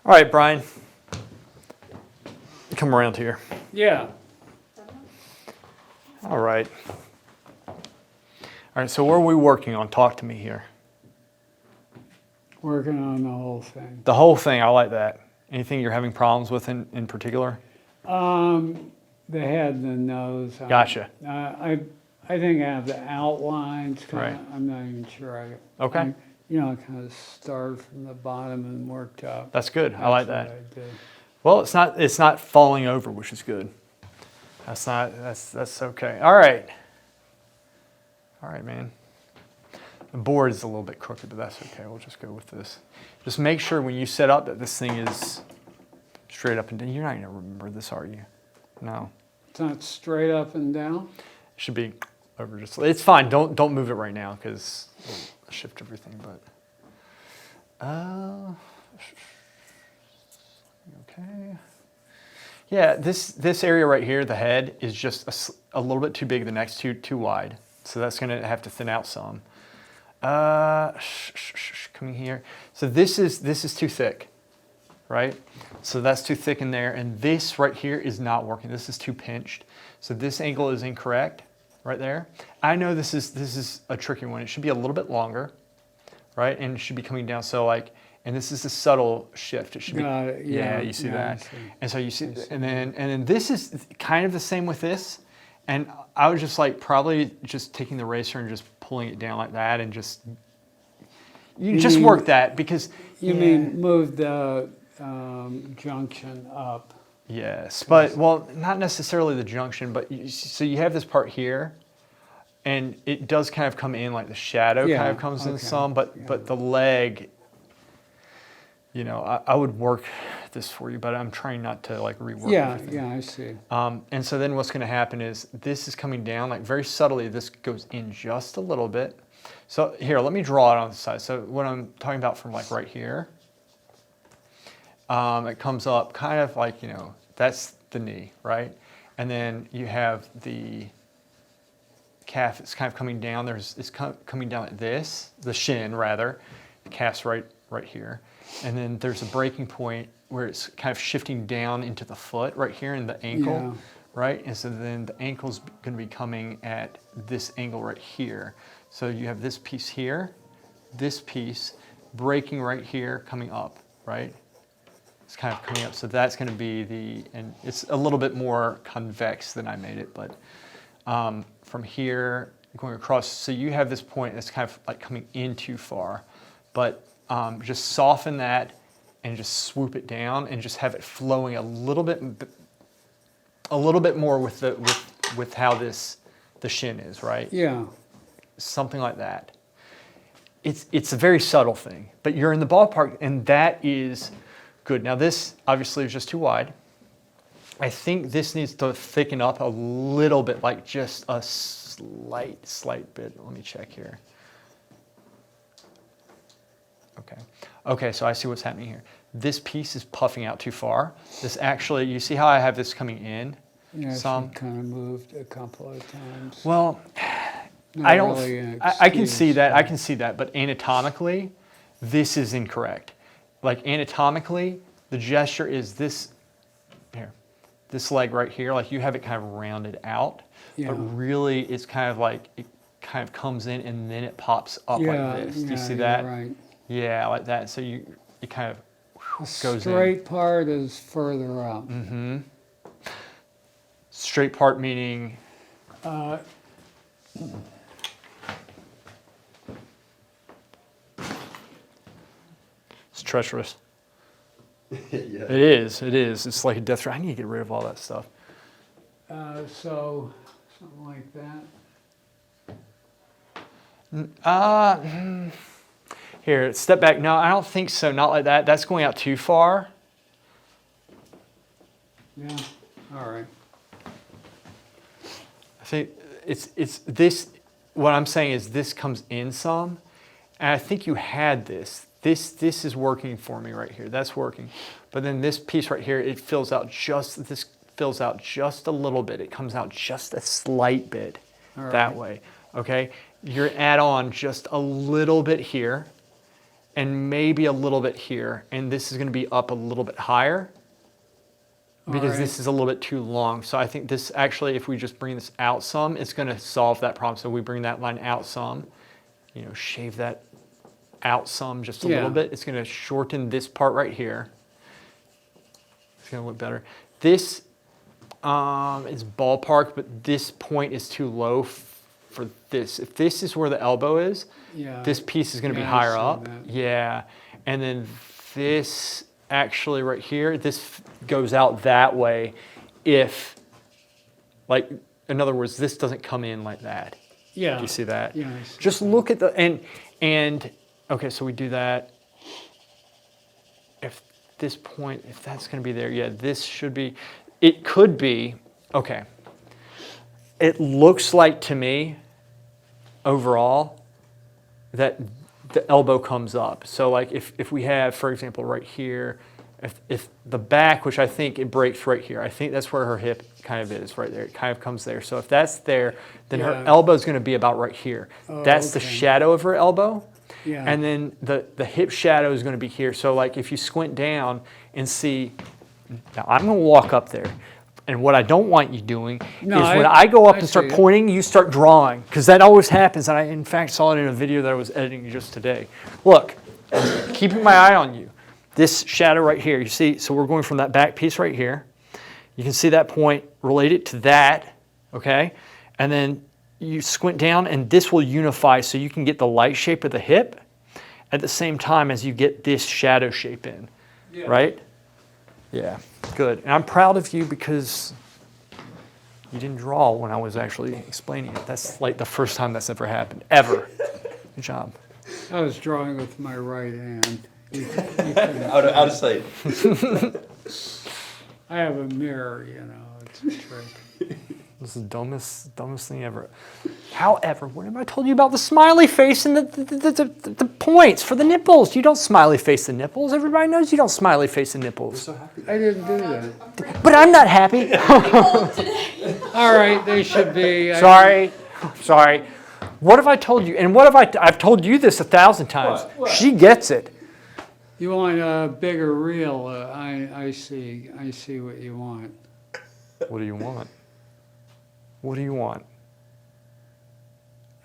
All right, Brian. Come around here. Yeah. All right. All right, so what are we working on? Talk to me here. Working on the whole thing. The whole thing, I like that. Anything you're having problems with in particular? The head and the nose. Gotcha. I think I have the outlines. Right. I'm not even sure. Okay. I kind of started from the bottom and worked up. That's good. I like that. That's what I did. Well, it's not falling over, which is good. That's okay. All right. All right, man. The board is a little bit crooked, but that's okay. We'll just go with this. Just make sure when you set up that this thing is straight up and down. You're not going to remember this, are you? No. It's not straight up and down. It should be over just. It's fine. Don't move it right now because we'll shift everything. But okay. Yeah, this area right here, the head is just a little bit too big. The neck's too wide, so that's going to have to thin out some. Coming here. So this is too thick, right? So that's too thick in there, and this right here is not working. This is too pinched. So this angle is incorrect, right there. I know this is a tricky one. It should be a little bit longer, right? And it should be coming down. So like, and this is a subtle shift. It should be. Got it. Yeah, you see yeah, that. I see. And so you see, and then this is kind of the same with this. And I was just like probably just taking the eraser and just pulling it down like that and just work that because You mean move the junction up? yes, but well, not necessarily the junction, but so you have this part here, and it does kind of come in like the shadow Yeah, kind of comes in okay, some, but the leg, I would work this for you, but I'm trying not to like rework everything. Yeah, I see. And so then what's going to happen is this is coming down like very subtly. This goes in just a little bit. So here, let me draw it on the side. So what I'm talking about from like right here, it comes up kind of like, that's the knee, right? And then you have the calf. It's kind of coming down. It's coming down like this, the shin rather. The calf's right here. And then there's a breaking point where it's kind of shifting down into the foot right here in the ankle, Yeah. right? And so then the ankle's going to be coming at this angle right here. So you have this piece here, this piece breaking right here, coming up, right? It's kind of coming up. So that's going to be and it's a little bit more convex than I made it, but from here going across, so you have this point that's kind of like coming in too far, but just soften that and just swoop it down and just have it flowing a little bit more with how the shin is, right? Yeah. Something like that. It's a very subtle thing, but you're in the ballpark, and that is good. Now this obviously is just too wide. I think this needs to thicken up a little bit, like just a slight bit. Let me check here. Okay, so I see what's happening here. This piece is puffing out too far. This actually, you see how I have this coming in? Yeah, Some. she kind of moved a couple of times. Well, Not I don't. really an I can see excuse, that. but- I can see that. But anatomically, this is incorrect. Like anatomically, the gesture is this. Here, this leg right here. Like you have it kind of rounded out, Yeah. but really, it's kind of like it kind of comes in and then it pops up Yeah, like this. Do you yeah, see you're that? right. Yeah, like that. So you kind of The goes in. straight part is further up. Straight part meaning. It's treacherous. Yeah. It is. It's like a death trap. I need to get rid of all that stuff. So something like that. Here, step back. No, I don't think so. Not like that. That's going out too far. Yeah. All right. I think it's this. What I'm saying is this comes in some, and I think you had this. This is working for me right here. That's working, but then this piece right here, it fills out just this fills out just a little bit. It comes out just a slight bit All that right. way. Okay, you're add on just a little bit here, and maybe a little bit here. And this is going to be up a little bit higher because this is a little bit too long. So I think this actually, if we just bring this out some, it's going to solve that problem. So we bring that line out some, you know, shave that out some just a little bit. It's going to shorten this part right here. It's going to look better. This is ballpark, but this point is too low for this. If this is where the elbow is, this piece is going to be higher up. Yeah. And then this actually right here, this goes out that way if, like, in other words, this doesn't come in like that. Yeah. Do you see that? Yeah. Just look at the, and okay, so we do that. If this point, if that's going to be there, yeah, this should be, it could be, okay. It looks like to me, overall, that the elbow comes up. So like if we have, for example, right here, if the back, which I think it breaks right here, I think that's where her hip kind of is, right there. It kind of comes there. So if that's there, then her elbow is going to be about right here. That's the shadow of her elbow. Yeah. And then the hip shadow is going to be here. So like if you squint down and see, now I'm going to walk up there. And what I don't want you doing is when I go up and start pointing, you start drawing. Because that always happens. And I, in fact, saw it in a video that I was editing just today. Look, keeping my eye on you. This shadow right here, you see, so we're going from that back piece right here. You can see that point related to that, okay? And then you squint down and this will unify so you can get the light shape of the hip at the same time as you get this shadow shape in, right? Yeah, good. And I'm proud of you because you didn't draw when I was actually explaining it. That's like the first time that's ever happened, ever. Good job. I was drawing with my right hand. Out of sight. I have a mirror, you know, it's a trick. This is the dumbest thing ever. However, what have I told you about the smiley face and the points for the nipples? You don't smiley face the nipples. Everybody knows you don't smiley face the nipples. So happy. I didn't do that. But I'm not happy. All right, they should be. Sorry. What have I told you? And what have I've told you this 1,000 times. What? She gets it. You want a bigger reel. I see what you want. What do you want? What do you want?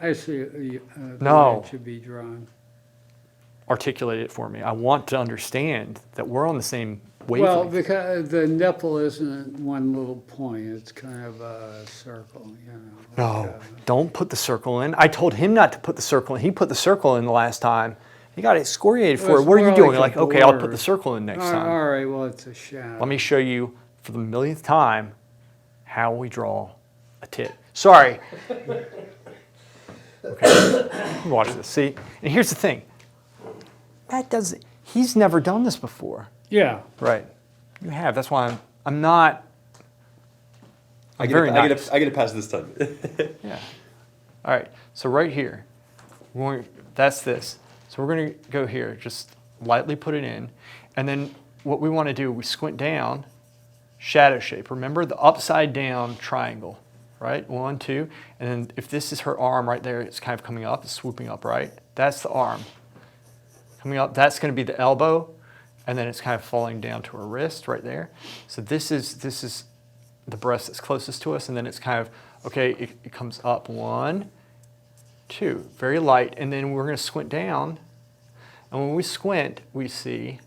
I see the No. way it should be drawn. Articulate it for me. I want to understand that we're on the same wavelength. Well, because the nipple isn't one little point. It's kind of a circle, you know. No, don't put the circle in. I told him not to put the circle in. He put the circle in the last time. He got excoriated for it. What are you doing? Like, okay, I'll put the circle in next time. All right, well, it's a shadow. Let me show you for the millionth time how we draw a tit. Sorry. Okay, watch this. See, and here's the thing. He's never done this before. Yeah. Right. You have. That's why I'm not. I Very get nice. to pass this time. Yeah. All right. So right here, that's this. So we're going to go here. Just lightly put it in, and then what we want to do, we squint down, shadow shape. Remember the upside down triangle, right? 1, 2, and then if this is her arm right there, it's kind of coming up, it's swooping up, right? That's the arm coming up. That's going to be the elbow, and then it's kind of falling down to her wrist right there. So this is the breast that's closest to us, and then it's kind of, okay, it comes up 1, 2, very light, and then we're going to squint down, and when we squint, we see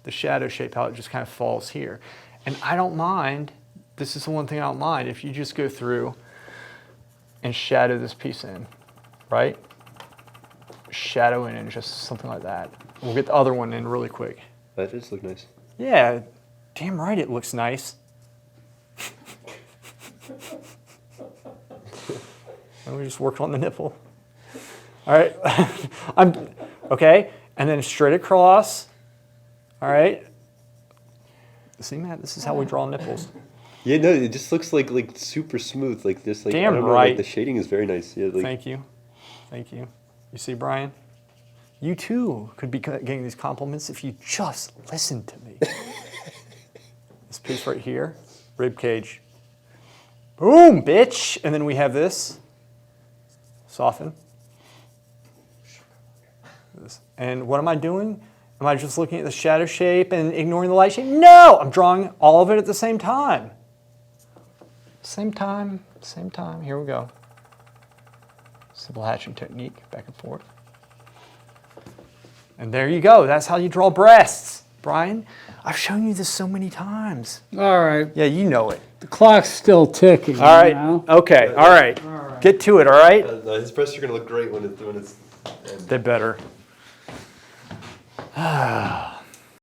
the shadow shape, how it just kind of falls here. And I don't mind, this is the one thing I don't mind, if you just go through and shadow this piece in, right? Shadow in and just something like that. We'll get the other one in really quick. That does look nice. Yeah, damn right it looks nice. And we just work on the nipple. All right, okay, and then straight across. All right. See, Matt, this is how we draw nipples. Yeah, no, it just looks like super smooth, like this. Like, Damn I don't know, right. like the shading is very nice. Yeah, like, Thank you. You see, Brian? You too could be getting these compliments if you just listened to me. This piece right here, rib cage. Boom, bitch! And then we have this. Soften. is. And what am I doing? Am I just looking at the shadow shape and ignoring the light shape? No, I'm drawing all of it at the same time. Same time, here we go. Simple hatching technique, back and forth. And there you go, that's how you draw breasts, Brian. I've shown you this so many times. All right, Yeah, you know it. the clock's still ticking. All right, You know? okay, all right. Get to it, all right? His breasts are gonna look great when it's. They better.